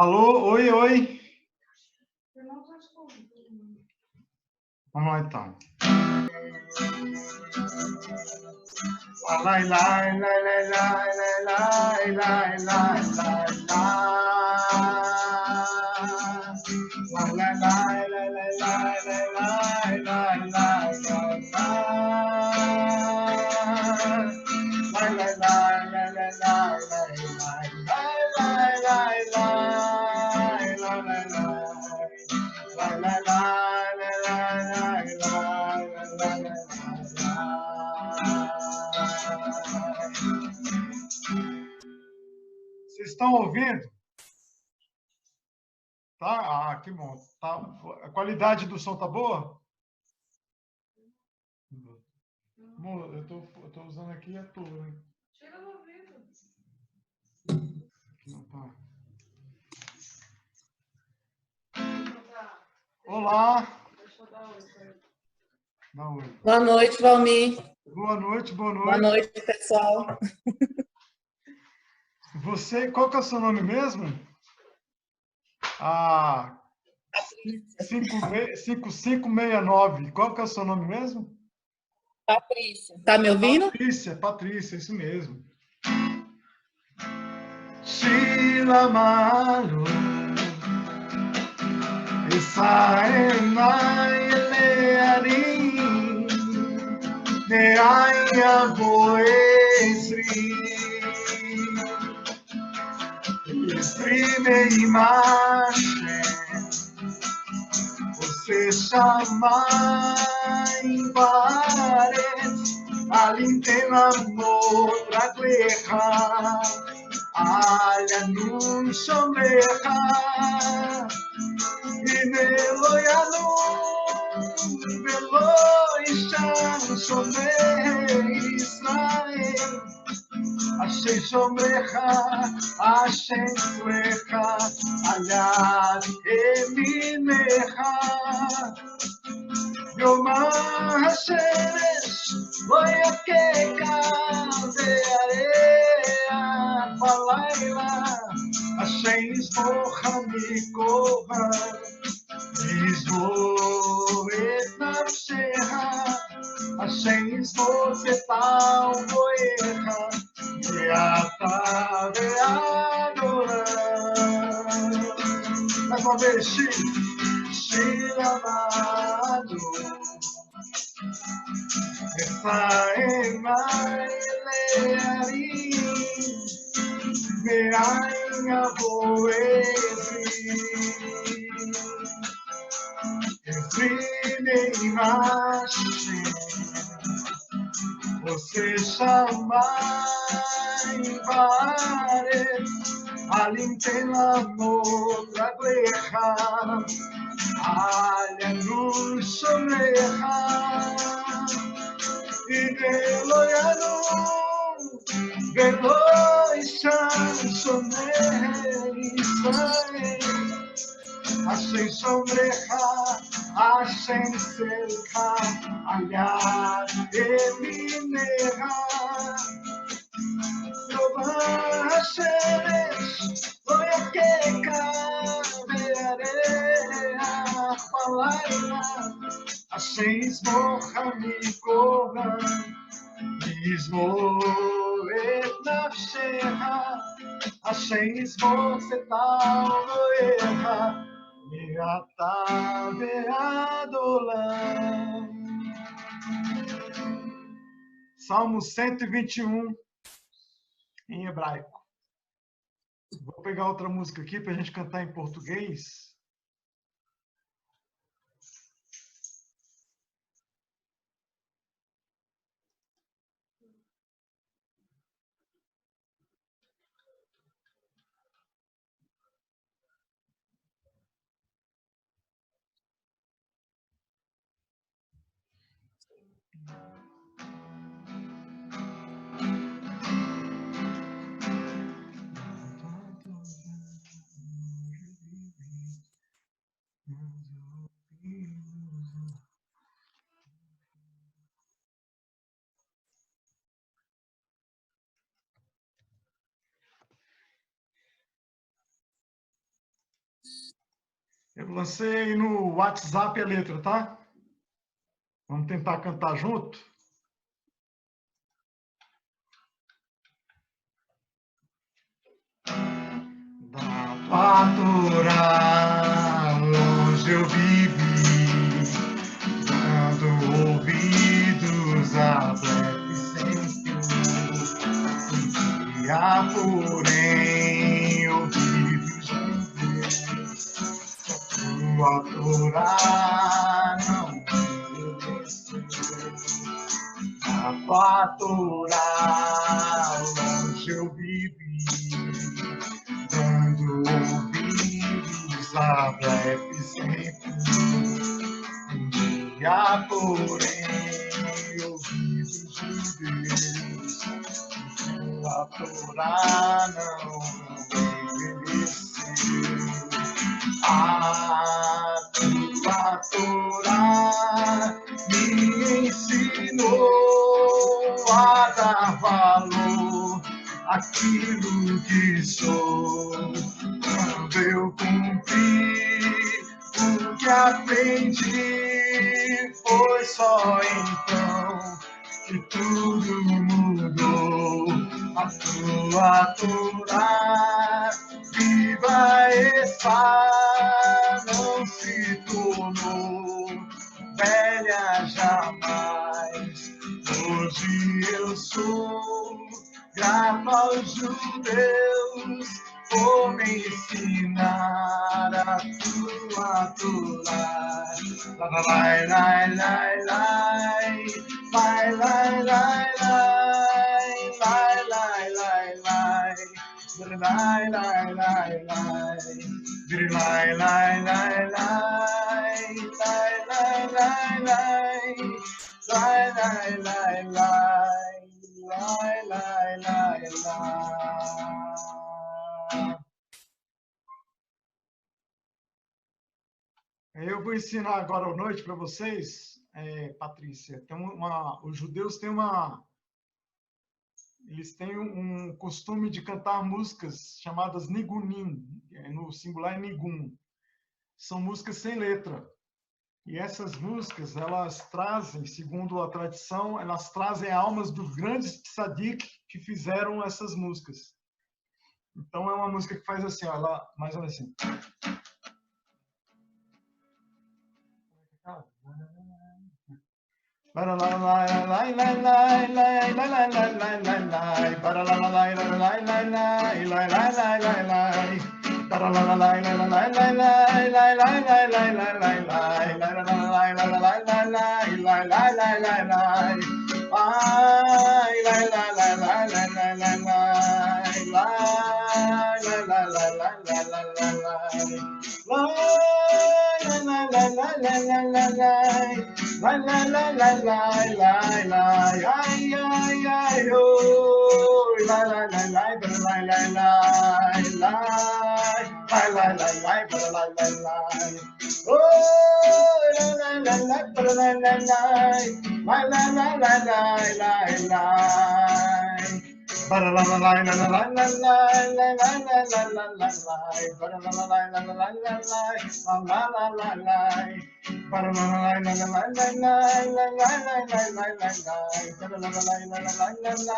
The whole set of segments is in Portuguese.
Alô, oi, oi. Vamos lá então. Lai, lai, lai, lai, lai, lai, lai, lai, lai, lai, lai, lai, lai, lai, lai, lai, vocês estão ouvindo? Tá? Ah, que bom. Tá. A qualidade do som tá boa? Amor, eu tô usando aqui a tua, hein? Tira o ouvido. Não tá. Olá. Deixa eu dar oi pra ele. Dá oi. Boa noite, Valmir. Boa noite, boa noite. Boa noite, pessoal. Você, qual que é o seu nome mesmo? Ah, 5569. Qual que é o seu nome mesmo? Patrícia. Tá me ouvindo? Patrícia, isso mesmo. Sheila Malo, Israel Neaya Boesri, exprime imagem, você chama em paredes, alintem amor pra guerra, alha num sombreja, e neloiano, veloixan, sobre Israel. Hashem sombreja, Hashem sueja, allá emineja. Yom HaShemesh, voy a bearea balayla. Hashem ismocha mikohan, ismo et nafsheha. Hashem ismoch et alvoecha. Beata ve'adoram. Mais uma vez, Shira amado, Esaem Ailearim, Me'ain Avoesi, Exprime imagem, você chama em paredes, alintem amor pra guerra, alha no sombreja, e veloiano, veloixan, sobre Israel. Hashem sombreja, Hashem cerca, allá emineja. Yom HaShemesh, voy a bearea balayla. Hashem ismocha mikohan, ismo et nafsheha. Hashem ismoch et alvoecha. Beata ve'adolam. Salmo 121, em hebraico. Vou pegar outra música aqui para a gente cantar em português. Eu lancei no WhatsApp a letra, tá? Vamos tentar cantar junto? Da pastoral longe eu vivi, dando ouvidos a breve sempre. Um dia, porém, ouvi tua Torá não envelheceu. A pastoral longe eu vivi, dando ouvidos a breve sempre. Um dia, porém, ouvidos de Deus, tua Torá não envelheceu. A tua Torá me ensinou a dar valor àquilo que sou. Quando eu cumpri o que aprendi, foi só então que tudo mudou. A tua Torá viva está, não se tornou velha jamais. Hoje eu sou grato aos judeus por me ensinar a tua Torá. Lai, lai, lai, lai, lai, lai, lai, lai, lai, lai, lai. Lai, lai, lai, lai, lai, lai, lai, lai, lai, lai, lai, lai, lai, lai, lai, lai, lai, lai. Eu vou ensinar agora à noite para vocês, Patrícia. Os judeus têm eles têm um costume de cantar músicas chamadas nigunim, no singular é nigum. São músicas sem letra. E essas músicas, elas trazem, segundo a tradição, elas trazem almas dos grandes tzadik que fizeram essas músicas. Então, é uma música que faz assim, ó, ela, mais ou menos assim. La la la la la la la, ay ay ay oh, la la la la la la la la, la la la la la la, oh la la la la la la la, la la la. Para la la la la la la la la la la la la la, para la la la la la la la la la la, para la la la la la la la la la para la la la la la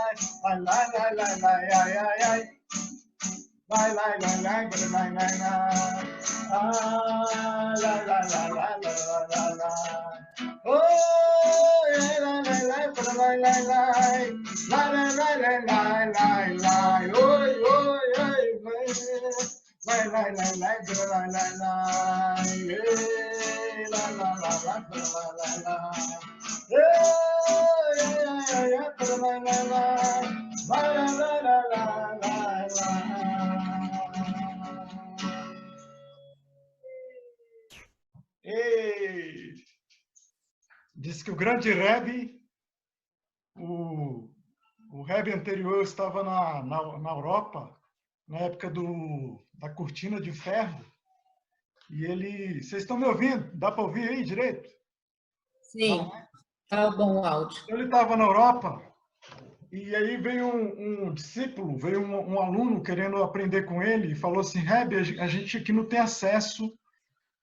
la la la, ay ay ay. La la la la la la la, ah la la la la la la la, oh la la la la la la la, la la la la la la la, oi oi oi, la la la la la la la la, la la la la la la la, yeah yeah yeah la la la la la la la. E diz que o grande Rebbe, o Rebbe anterior estava na Europa, na época da cortina de ferro, e ele... Vocês estão me ouvindo? Dá para ouvir aí direito? Sim, tá bom o áudio. Ele estava na Europa, e aí veio um discípulo, veio um aluno querendo aprender com ele, e falou assim, Rebbe, a gente aqui não tem acesso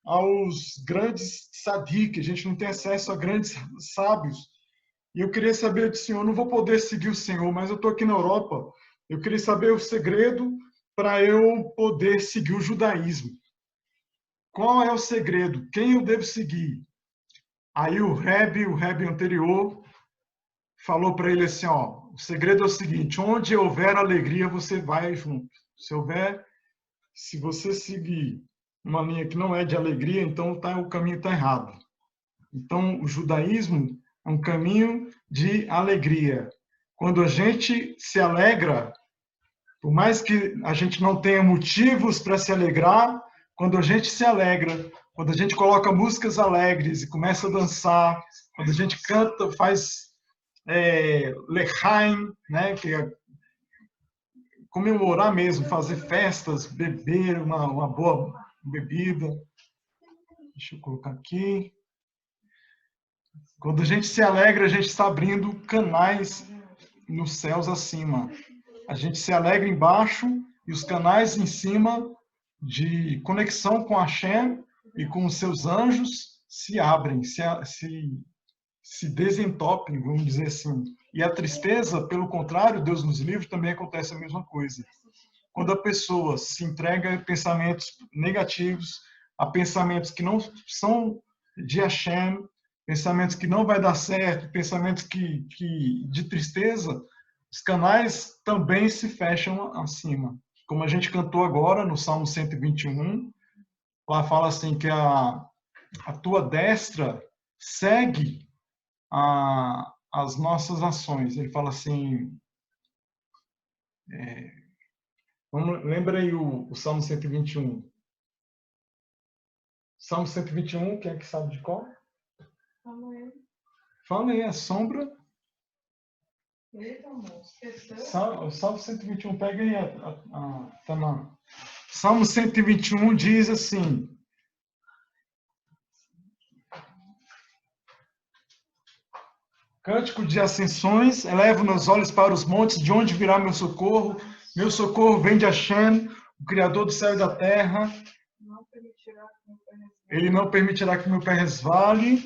aos grandes tzadik, a gente não tem acesso a grandes sábios. E eu queria saber do Senhor, eu não vou poder seguir o Senhor, mas eu estou aqui na Europa, eu queria saber o segredo para eu poder seguir o judaísmo. Qual é o segredo? Quem eu devo seguir? Aí o Rebbe anterior, falou para ele assim, ó, o segredo é o seguinte, onde houver alegria, você vai junto. Se você seguir uma linha que não é de alegria, então o caminho está errado. Então, o judaísmo é um caminho de alegria. Quando a gente se alegra, por mais que a gente não tenha motivos para se alegrar, quando a gente se alegra, quando a gente coloca músicas alegres e começa a dançar, quando a gente canta, faz lechaim, né, que é comemorar mesmo, fazer festas, beber uma boa bebida. Deixa eu colocar aqui. Quando a gente se alegra, a gente está abrindo canais nos céus acima. A gente se alegra embaixo e os canais em cima de conexão com Hashem e com os seus anjos se abrem, se desentopem, vamos dizer assim. E a tristeza, pelo contrário, Deus nos livre, também acontece a mesma coisa. Quando a pessoa se entrega a pensamentos negativos, a pensamentos que não são de Hashem, pensamentos que não vai dar certo, pensamentos de tristeza, os canais também se fecham acima. Como a gente cantou agora no Salmo 121, lá fala assim que a tua destra segue as nossas ações. Ele fala assim, lembra aí o Salmo 121. Salmo 121, quem é que sabe de qual? Fala aí, a sombra. O Salmo 121, pega aí Tamar. Salmo 121 diz assim, Cântico de ascensões, elevo meus olhos para os montes, de onde virá meu socorro? Meu socorro vem de Hashem, o Criador do céu e da terra. Ele não permitirá que meu pé resvale.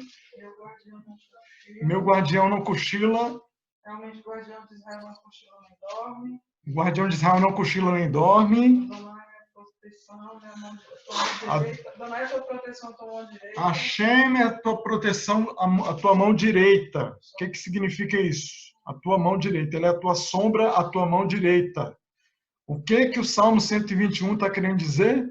Meu guardião não cochila. Realmente o guardião de Israel não cochila nem dorme. O guardião de Israel não cochila nem dorme. Adonai é a tua proteção, a tua mão direita. Hashem é a tua proteção, a tua mão direita. O que significa isso? A tua mão direita. Ele é a tua sombra, a tua mão direita. O que o Salmo 121 está querendo dizer?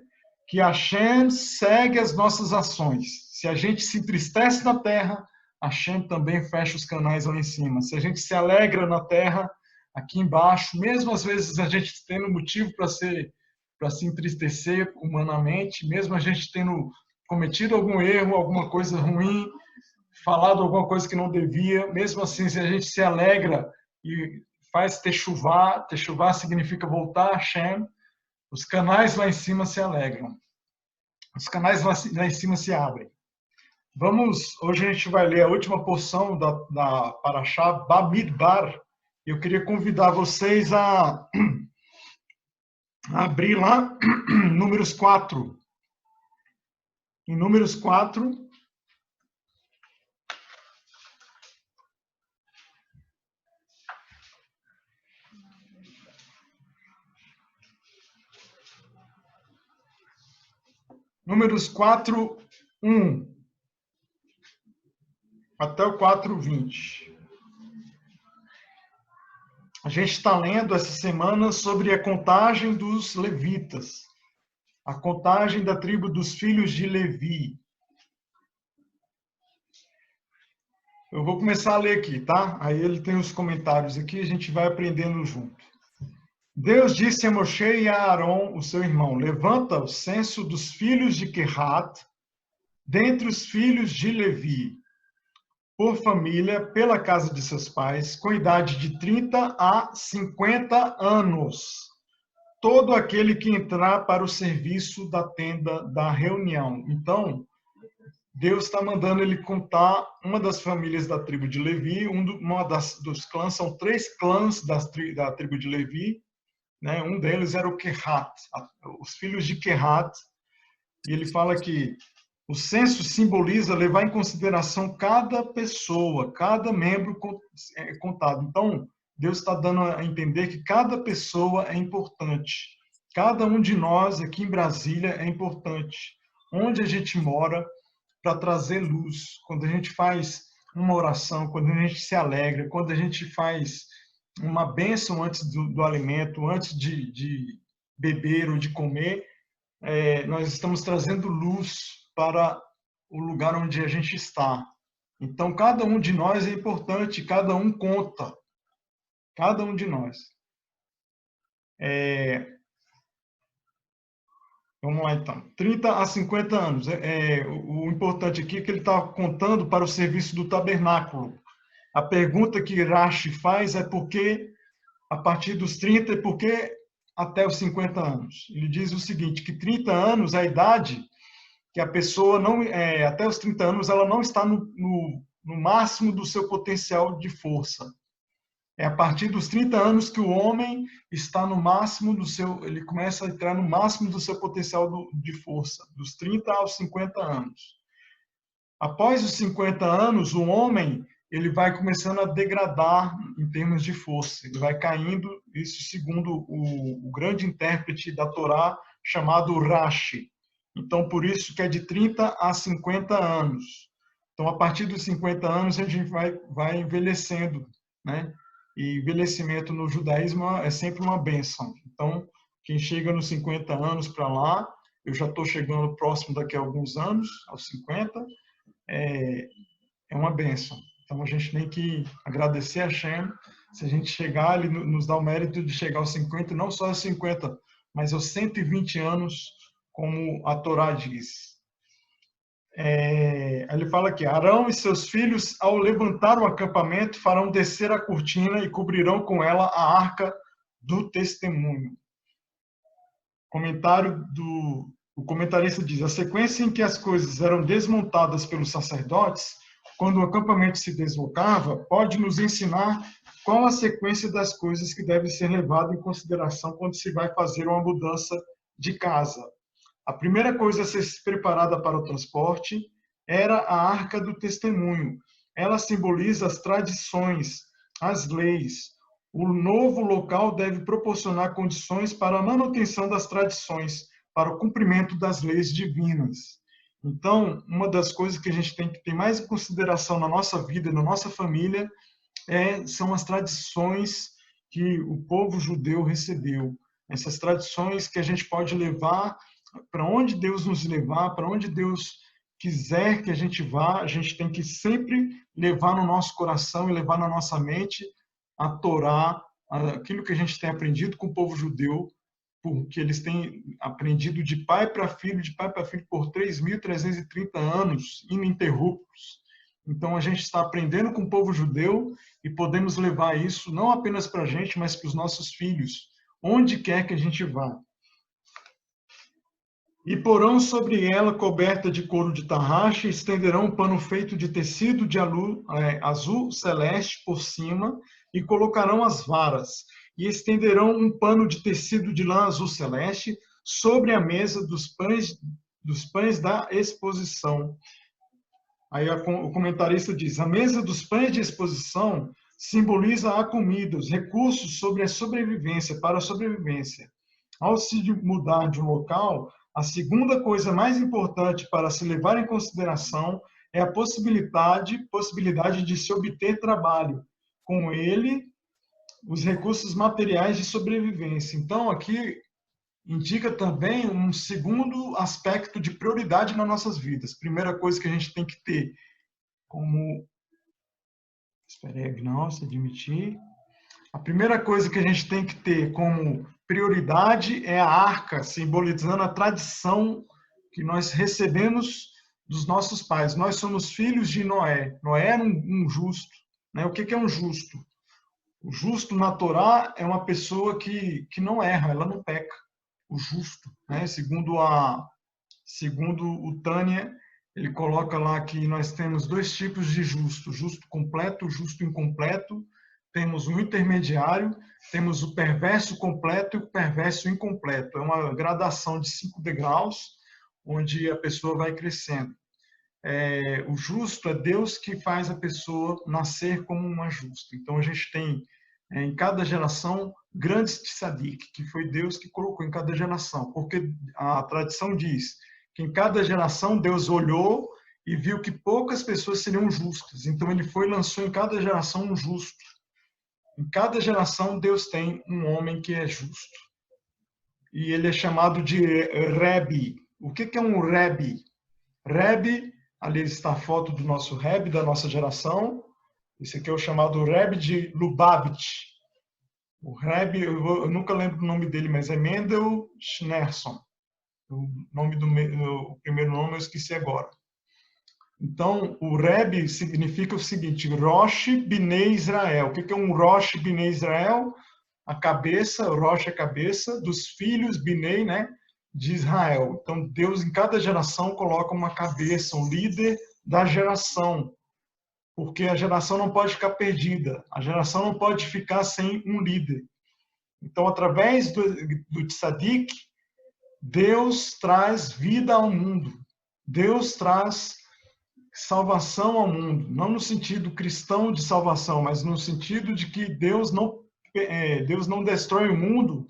Que Hashem segue as nossas ações. Se a gente se entristece na terra, Hashem também fecha os canais lá em cima. Se a gente se alegra na terra, aqui embaixo, mesmo às vezes a gente tendo motivo para se entristecer humanamente, mesmo a gente tendo cometido algum erro, alguma coisa ruim, falado alguma coisa que não devia, mesmo assim, se a gente se alegra e faz techuvá significa voltar a Hashem, os canais lá em cima se alegram. Os canais lá em cima se abrem. Hoje a gente vai ler a última porção da Parashá Bamidbar. Eu queria convidar vocês a abrir lá Números 4. Em Números 4, Números 4, 1 até o 4, 20. A gente está lendo essa semana sobre a contagem dos levitas, a contagem da tribo dos filhos de Levi. Eu vou começar a ler aqui, tá? Aí ele tem os comentários aqui, a gente vai aprendendo junto. Deus disse a Moshe e a Aaron, o seu irmão, levanta o censo dos filhos de Quehat, dentre os filhos de Levi, por família, pela casa de seus pais, com idade de 30 a 50 anos. Todo aquele que entrar para o serviço da tenda da reunião. Então, Deus está mandando ele contar uma das famílias da tribo de Levi, dos clãs, são 3 clãs da tribo de Levi, né? Um deles era o Quehat, os filhos de Quehat, e ele fala que O censo simboliza levar em consideração cada pessoa, cada membro contado. Então, Deus está dando a entender que cada pessoa é importante. Cada um de nós aqui em Brasília é importante. Onde a gente mora, para trazer luz. Quando a gente faz uma oração, quando a gente se alegra, quando a gente faz uma bênção antes do alimento, antes de beber ou de comer, nós estamos trazendo luz para o lugar onde a gente está. Então, cada um de nós é importante, cada um conta. Cada um de nós. Vamos lá, então. 30 a 50 anos. O importante aqui é que ele está contando para o serviço do tabernáculo. A pergunta que Rashi faz é por que a partir dos 30 e por que até os 50 anos. Ele diz o seguinte, que 30 anos é a idade que a pessoa, até os 30 anos, ela não está no máximo do seu potencial de força. É a partir dos 30 anos que o homem está no máximo ele começa a entrar no máximo do seu potencial de força, dos 30 aos 50 anos. Após os 50 anos, o homem ele vai começando a degradar em termos de força, ele vai caindo, isso segundo o grande intérprete da Torá, chamado Rashi. Então, por isso que é de 30 a 50 anos. Então, a partir dos 50 anos, a gente vai envelhecendo, né? E envelhecimento no judaísmo é sempre uma bênção. Então, quem chega nos 50 anos para lá, eu já estou chegando próximo daqui a alguns anos, aos 50, é uma bênção. Então, a gente tem que agradecer a Hashem. Se a gente chegar, ele nos dá o mérito de chegar aos 50, não só aos 50, mas aos 120 anos, como a Torá diz. Ele fala que Arão e seus filhos, ao levantar o acampamento, farão descer a cortina e cobrirão com ela a arca do testemunho. O comentarista diz, a sequência em que as coisas eram desmontadas pelos sacerdotes, quando o acampamento se deslocava, pode nos ensinar qual a sequência das coisas que deve ser levada em consideração quando se vai fazer uma mudança de casa. A primeira coisa a ser preparada para o transporte era a Arca do Testemunho. Ela simboliza as tradições, as leis. O novo local deve proporcionar condições para a manutenção das tradições, para o cumprimento das leis divinas. Então, uma das coisas que a gente tem que ter mais em consideração na nossa vida, na nossa família, são as tradições que o povo judeu recebeu. Essas tradições que a gente pode levar para onde Deus nos levar, para onde Deus quiser que a gente vá, a gente tem que sempre levar no nosso coração e levar na nossa mente a Torá, aquilo que a gente tem aprendido com o povo judeu, porque eles têm aprendido de pai para filho por 3.330 anos, ininterruptos. Então, a gente está aprendendo com o povo judeu e podemos levar isso não apenas para a gente, mas para os nossos filhos, onde quer que a gente vá. E porão sobre ela coberta de couro de tarraxa, estenderão um pano feito de tecido de azul celeste por cima, e colocarão as varas, e estenderão um pano de tecido de lã azul celeste sobre a mesa dos pães da exposição. Aí o comentarista diz, a mesa dos pães de exposição simboliza a comida, os recursos sobre a sobrevivência, para a sobrevivência. Ao se mudar de um local, a segunda coisa mais importante para se levar em consideração é a possibilidade de se obter trabalho. Com ele, os recursos materiais de sobrevivência. Então, aqui indica também um segundo aspecto de prioridade nas nossas vidas. Primeira coisa que a gente tem que ter como... admitir. A primeira coisa que a gente tem que ter como prioridade é a arca, simbolizando a tradição que nós recebemos dos nossos pais. Nós somos filhos de Noé. Noé era um justo. Né? O que é um justo? O justo na Torá é uma pessoa que não erra, ela não peca. O justo, né? Segundo o Tânia, ele coloca lá que nós temos dois tipos de justo: justo completo, justo incompleto. Temos o intermediário, temos o perverso completo e o perverso incompleto. É uma gradação de 5 degraus, onde a pessoa vai crescendo. o justo é Deus que faz a pessoa nascer como uma justa. Então a gente tem em cada geração grandes tzadik, que foi Deus que colocou em cada geração, porque a tradição diz que em cada geração Deus olhou e viu que poucas pessoas seriam justas. Então ele foi e lançou em cada geração um justo. Em cada geração Deus tem um homem que é justo. E ele é chamado de Rebbe. O que é um Rebbe? Rebbe, ali está a foto do nosso Rebbe, da nossa geração. Esse aqui é o chamado Rebbe de Lubavitch. O Rebbe, eu nunca lembro o nome dele, mas é Mendel Schneerson. O primeiro nome eu esqueci agora. Então, o Rebbe significa o seguinte, Rosh Bnei Israel. O que é um Rosh Bnei Israel? A cabeça, Rosh é a cabeça dos filhos Bnei, né, de Israel. Então, Deus em cada geração coloca uma cabeça, um líder da geração. Porque a geração não pode ficar perdida. A geração não pode ficar sem um líder. Então, através do tzadik, Deus traz vida ao mundo. Deus traz salvação ao mundo. Não no sentido cristão de salvação, mas no sentido de que Deus não destrói o mundo.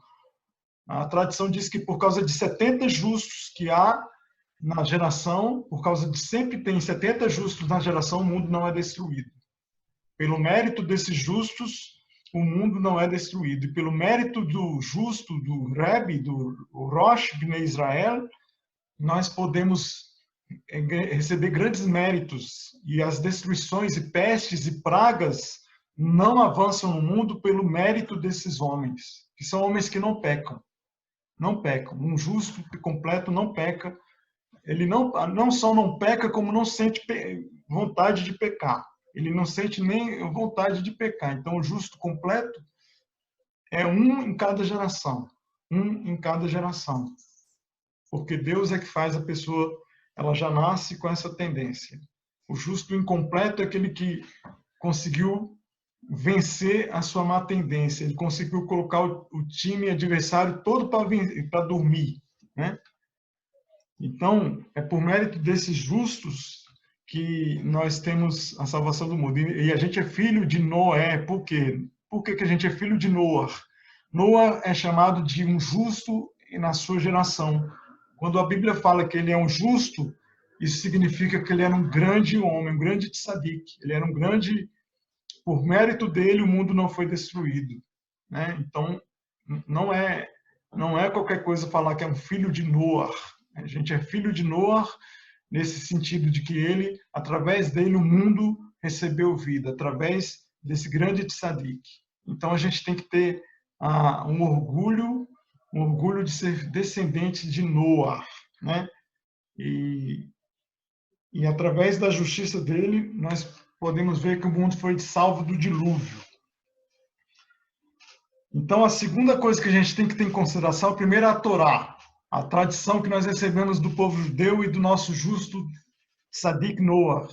A tradição diz que por causa de 70 justos que há na geração, por causa de sempre tem 70 justos na geração, o mundo não é destruído. Pelo mérito desses justos, o mundo não é destruído. E pelo mérito do justo, do Rebbe, do Rosh Bnei Israel, nós podemos receber grandes méritos. E as destruições e pestes e pragas não avançam no mundo pelo mérito desses homens, que são homens que não pecam. Não pecam. Um justo completo não peca. Ele não só não peca, como não sente vontade de pecar. Ele não sente nem vontade de pecar. Então, o justo completo é um em cada geração. Um em cada geração. Porque Deus é que faz a pessoa, ela já nasce com essa tendência. O justo incompleto é aquele que conseguiu vencer a sua má tendência. Ele conseguiu colocar o time adversário todo para dormir, né? Então, é por mérito desses justos que nós temos a salvação do mundo. E a gente é filho de Noé. Por quê? Por que a gente é filho de Noé? Noé é chamado de um justo na sua geração. Quando a Bíblia fala que ele é um justo, isso significa que ele era um grande homem, um grande tzadik. Ele era um grande... Por mérito dele, o mundo não foi destruído, né? Então, não é qualquer coisa falar que é um filho de Noé. A gente é filho de Noé nesse sentido de que ele, através dele, o mundo recebeu vida, através desse grande tzadik. Então, a gente tem que ter um orgulho de ser descendente de Noé, né? E através da justiça dele, nós podemos ver que o mundo foi salvo do dilúvio. Então, a segunda coisa que a gente tem que ter em consideração, primeiro é a Torá, a tradição que nós recebemos do povo judeu e do nosso justo tzadik Noé.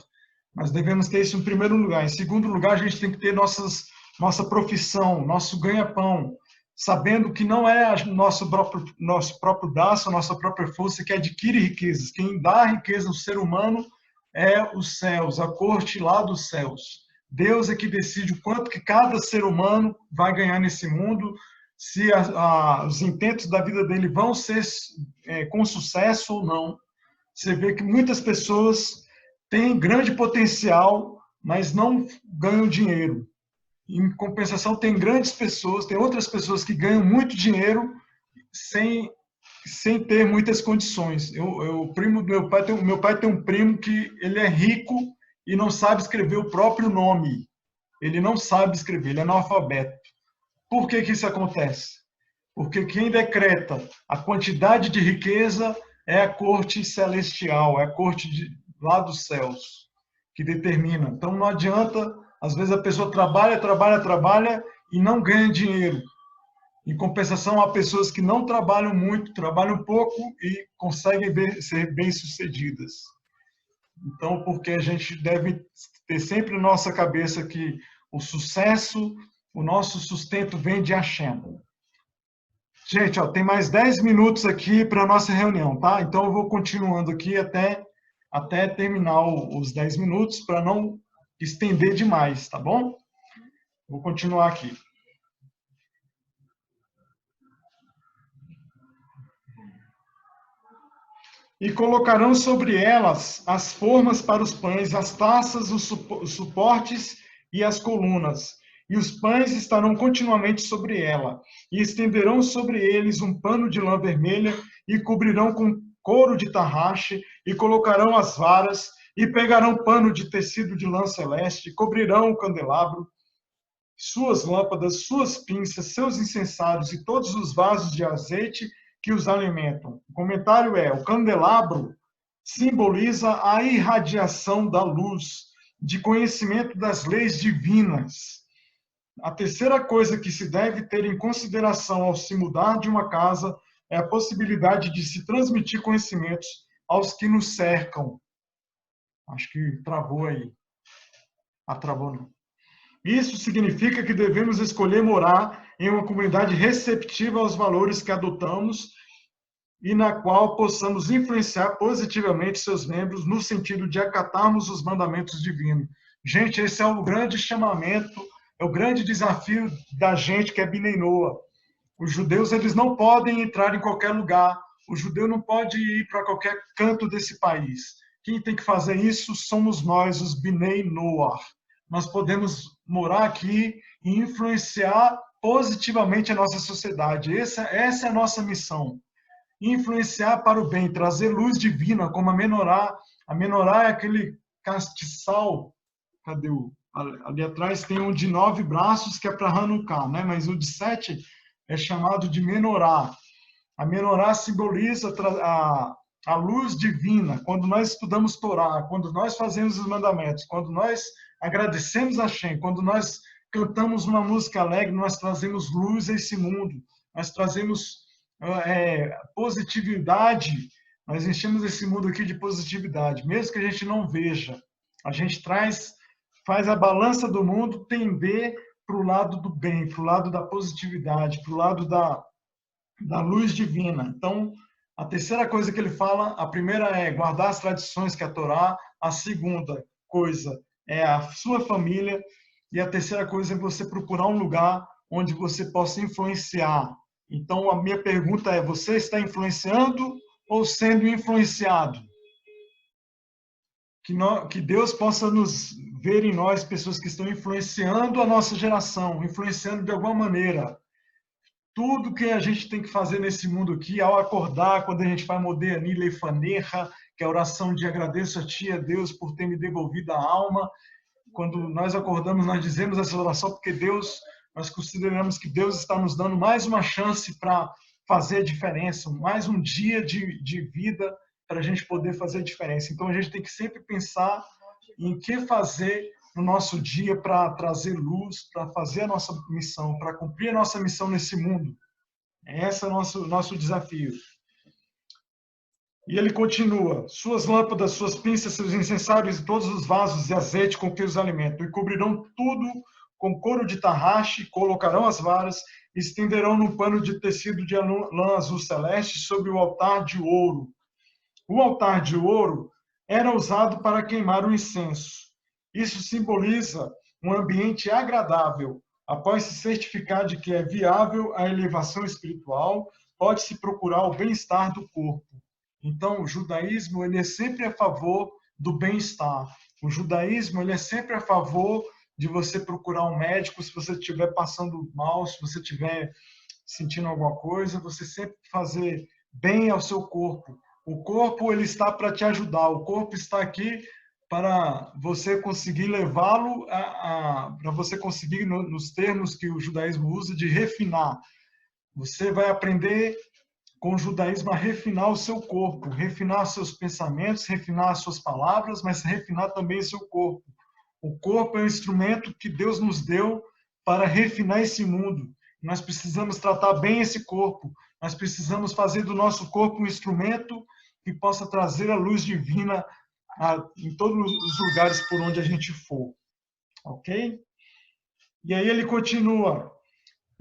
Nós devemos ter isso em primeiro lugar. Em segundo lugar, a gente tem que ter nossa profissão, nosso ganha-pão, sabendo que não é nosso próprio braço, nossa própria força que adquire riquezas. Quem dá riqueza ao ser humano é os céus, a corte lá dos céus. Deus é que decide o quanto que cada ser humano vai ganhar nesse mundo, se os intentos da vida dele vão ser com sucesso ou não. Você vê que muitas pessoas têm grande potencial, mas não ganham dinheiro. Em compensação, tem outras pessoas que ganham muito dinheiro sem ter muitas condições. O primo do meu pai tem um primo que ele é rico e não sabe escrever o próprio nome. Ele não sabe escrever, ele é analfabeto. Por que isso acontece? Porque quem decreta a quantidade de riqueza é a corte celestial, é a corte lá dos céus que determina. Então não adianta, às vezes a pessoa trabalha e não ganha dinheiro. Em compensação, há pessoas que não trabalham muito, trabalham pouco e conseguem ser bem-sucedidas. Então, porque a gente deve ter sempre na nossa cabeça que o sucesso, o nosso sustento vem de Hashem. Gente, tem mais 10 minutos aqui para a nossa reunião, tá? Então, eu vou continuando aqui até até terminar os 10 minutos, para não estender demais, tá bom? Vou continuar aqui. E colocarão sobre elas as formas para os pães, as taças, os suportes e as colunas. E os pães estarão continuamente sobre ela. E estenderão sobre eles um pano de lã vermelha e cobrirão com couro de tarraxe e colocarão as varas e pegarão pano de tecido de lã celeste, cobrirão o candelabro, suas lâmpadas, suas pinças, seus incensários e todos os vasos de azeite que os alimentam. O comentário é: o candelabro simboliza a irradiação da luz, de conhecimento das leis divinas. A terceira coisa que se deve ter em consideração ao se mudar de uma casa é a possibilidade de se transmitir conhecimentos aos que nos cercam. Acho que travou aí. Travou não. Isso significa que devemos escolher morar em uma comunidade receptiva aos valores que adotamos e na qual possamos influenciar positivamente seus membros no sentido de acatarmos os mandamentos divinos. Gente, esse é o grande chamamento, é o grande desafio da gente que é Bnei Noach. Os judeus, eles não podem entrar em qualquer lugar. O judeu não pode ir para qualquer canto desse país. Quem tem que fazer isso somos nós, os Bnei Noach. Nós podemos morar aqui e influenciar positivamente a nossa sociedade. Essa é a nossa missão. Influenciar para o bem, trazer luz divina, como a menorá. A menorá é aquele castiçal. Cadê o? Ali atrás tem um de 9 braços, que é para Hanukkah, né? Mas o de 7 é chamado de menorá. A menorá simboliza a luz divina. Quando nós estudamos Torá, quando nós fazemos os mandamentos, quando nós agradecemos a Hashem, quando nós cantamos uma música alegre, nós trazemos luz a esse mundo. Nós trazemos positividade. Nós enchemos esse mundo aqui de positividade, mesmo que a gente não veja. A gente faz a balança do mundo tender para o lado do bem, para o lado da positividade, para o lado da luz divina. Então, a terceira coisa que ele fala, a primeira é guardar as tradições que é a Torá, a segunda coisa é a sua família, e a terceira coisa é você procurar um lugar onde você possa influenciar. Então, a minha pergunta é: você está influenciando ou sendo influenciado? Que Deus possa nos ver em nós pessoas que estão influenciando a nossa geração, influenciando de alguma maneira. Tudo que a gente tem que fazer nesse mundo aqui, ao acordar, quando a gente vai Modeh Ani Lefanecha, que é a oração de agradeço a Ti, a Deus, por ter me devolvido a alma. Quando nós acordamos, nós dizemos essa oração porque nós consideramos que Deus está nos dando mais uma chance para fazer a diferença, mais um dia de vida para a gente poder fazer a diferença. Então, a gente tem que sempre pensar em que fazer no nosso dia para trazer luz, para fazer a nossa missão, para cumprir a nossa missão nesse mundo. Esse é o nosso desafio. E ele continua: suas lâmpadas, suas pinças, seus incensários e todos os vasos de azeite com que os alimentam, e cobrirão tudo com couro de tarraxe, colocarão as varas, e estenderão num pano de tecido de lã azul celeste sobre o altar de ouro. O altar de ouro era usado para queimar o incenso. Isso simboliza um ambiente agradável. Após se certificar de que é viável a elevação espiritual, pode-se procurar o bem-estar do corpo. Então, o judaísmo ele é sempre a favor do bem-estar. O judaísmo ele é sempre a favor de você procurar um médico se você estiver passando mal, se você estiver sentindo alguma coisa, você sempre fazer bem ao seu corpo. O corpo ele está para te ajudar. O corpo está aqui para você conseguir levá-lo para você conseguir, nos termos que o judaísmo usa, de refinar. Você vai aprender com o judaísmo a refinar o seu corpo, refinar seus pensamentos, refinar as suas palavras, mas refinar também seu corpo. O corpo é um instrumento que Deus nos deu para refinar esse mundo. Nós precisamos tratar bem esse corpo. Nós precisamos fazer do nosso corpo um instrumento que possa trazer a luz divina em todos os lugares por onde a gente for. Ok? E aí ele continua: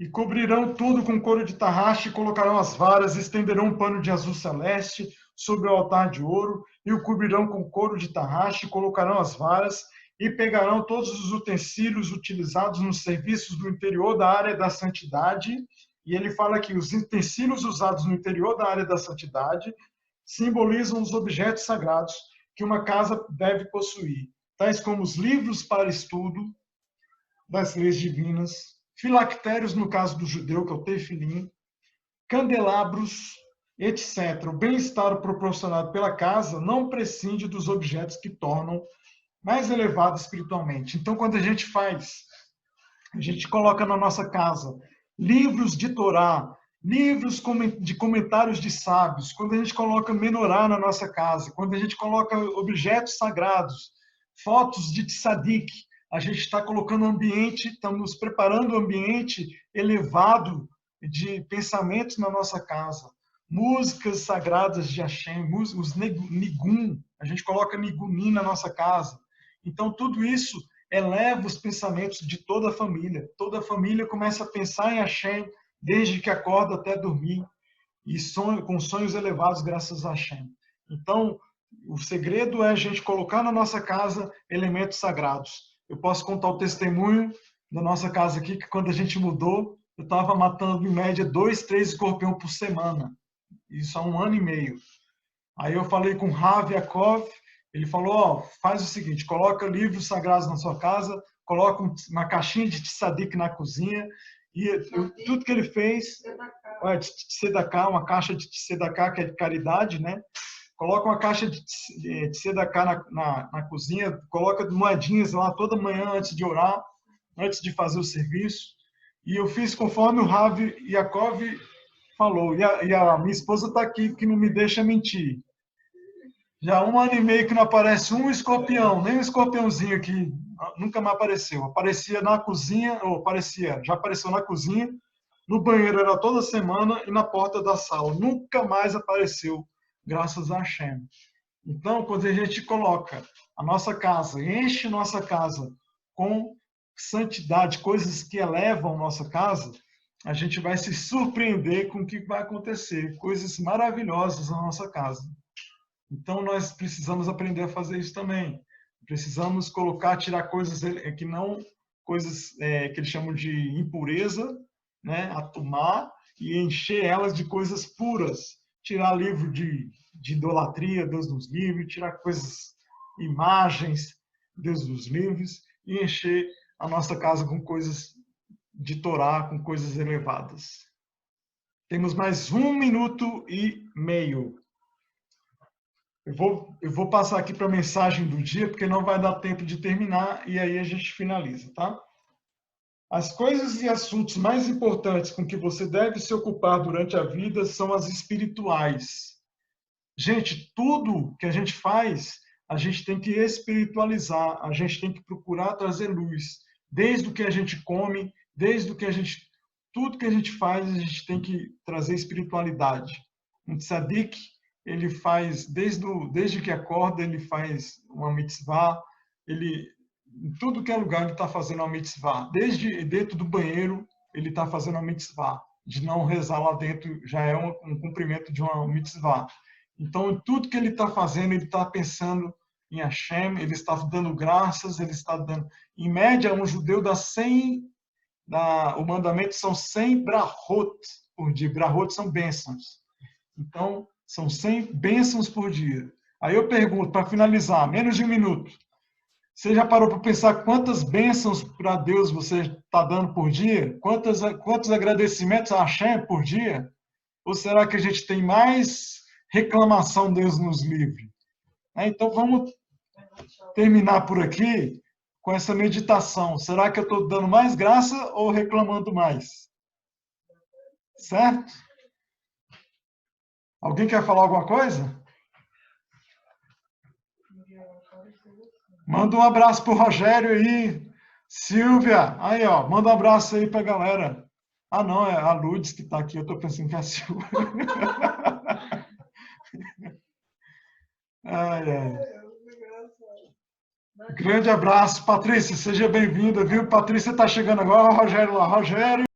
E cobrirão tudo com couro de tarraxe, colocarão as varas, estenderão um pano de azul celeste sobre o altar de ouro, e o cobrirão com couro de tarraxe, colocarão as varas, e pegarão todos os utensílios utilizados nos serviços do interior da área da santidade. E ele fala que os utensílios usados no interior da área da santidade simbolizam os objetos sagrados que uma casa deve possuir, tais como os livros para estudo das leis divinas, filactérios, no caso do judeu, que é o tefilim, candelabros, etc. O bem-estar proporcionado pela casa não prescinde dos objetos que tornam mais elevado espiritualmente. Então, quando a gente coloca na nossa casa livros de Torá, livros de comentários de sábios, quando a gente coloca menorá na nossa casa, quando a gente coloca objetos sagrados, fotos de tzadik, a gente está colocando ambiente, estamos preparando um ambiente elevado de pensamentos na nossa casa. Músicas sagradas de Hashem, os nigum, a gente coloca nigunim na nossa casa. Então, tudo isso eleva os pensamentos de toda a família. Toda a família começa a pensar em Hashem desde que acorda até dormir, e com sonhos elevados graças a Hashem. Então, o segredo é a gente colocar na nossa casa elementos sagrados. Eu posso contar o testemunho da nossa casa aqui, que quando a gente mudou, eu estava matando em média 2, 3 escorpiões por semana. Isso há 1 ano e meio. Aí eu falei com Rav Yaakov, ele falou, faz o seguinte, coloca livros sagrados na sua casa, coloca uma caixinha de tzadik na cozinha, e tudo que ele fez, de tzedaká, uma caixa de tzedaká, que é de caridade, né? Coloca uma caixa de tzedaká na cozinha, coloca moedinhas lá toda manhã antes de orar, antes de fazer o serviço. E eu fiz conforme o Rav Yaakov falou. E a minha esposa está aqui, que não me deixa mentir. Já há 1 ano e meio que não aparece um escorpião, nem um escorpiãozinho aqui, nunca mais apareceu. Aparecia na cozinha, já apareceu na cozinha, no banheiro era toda semana e na porta da sala. Nunca mais apareceu, graças a Hashem. Então, quando a gente coloca a nossa casa, enche nossa casa com santidade, coisas que elevam nossa casa, a gente vai se surpreender com o que vai acontecer, coisas maravilhosas na nossa casa. Então, nós precisamos aprender a fazer isso também. Precisamos tirar coisas que não, coisas que eles chamam de impureza, né, atumar e encher elas de coisas puras. Tirar livro de idolatria, Deus nos livre, tirar coisas, imagens, Deus nos livres, e encher a nossa casa com coisas de Torá, com coisas elevadas. Temos mais 1 minuto e meio. Eu vou passar aqui para a mensagem do dia, porque não vai dar tempo de terminar, e aí a gente finaliza, tá? As coisas e assuntos mais importantes com que você deve se ocupar durante a vida são as espirituais. Gente, tudo que a gente faz, a gente tem que espiritualizar, a gente tem que procurar trazer luz. Desde o que a gente come, tudo que a gente faz, a gente tem que trazer espiritualidade. Um tzadik, ele faz, desde que acorda, ele faz uma mitzvah, em tudo que é lugar ele está fazendo uma mitzvah. Desde dentro do banheiro, ele está fazendo uma mitzvah. De não rezar lá dentro já é um cumprimento de uma mitzvah. Então, em tudo que ele está fazendo, ele está pensando em Hashem, ele está dando graças, ele está dando... Em média, um judeu dá 100... o mandamento são 100 brahot por dia. Brahot são bênçãos. Então, são 100 bênçãos por dia. Aí eu pergunto, para finalizar, menos de 1 minuto. Você já parou para pensar quantas bênçãos para Deus você está dando por dia? Quantos agradecimentos a Hashem por dia? Ou será que a gente tem mais reclamação, Deus nos livre? Então, vamos terminar por aqui com essa meditação. Será que eu estou dando mais graça ou reclamando mais? Certo? Alguém quer falar alguma coisa? Manda um abraço para o Rogério aí. Silvia, aí, ó, manda um abraço aí para a galera. Ah, não, é a Lourdes que está aqui, eu estou pensando que é a Silvia. Ai, ai. Grande abraço, Patrícia, seja bem-vinda, viu? Patrícia está chegando agora, Rogério lá. Rogério.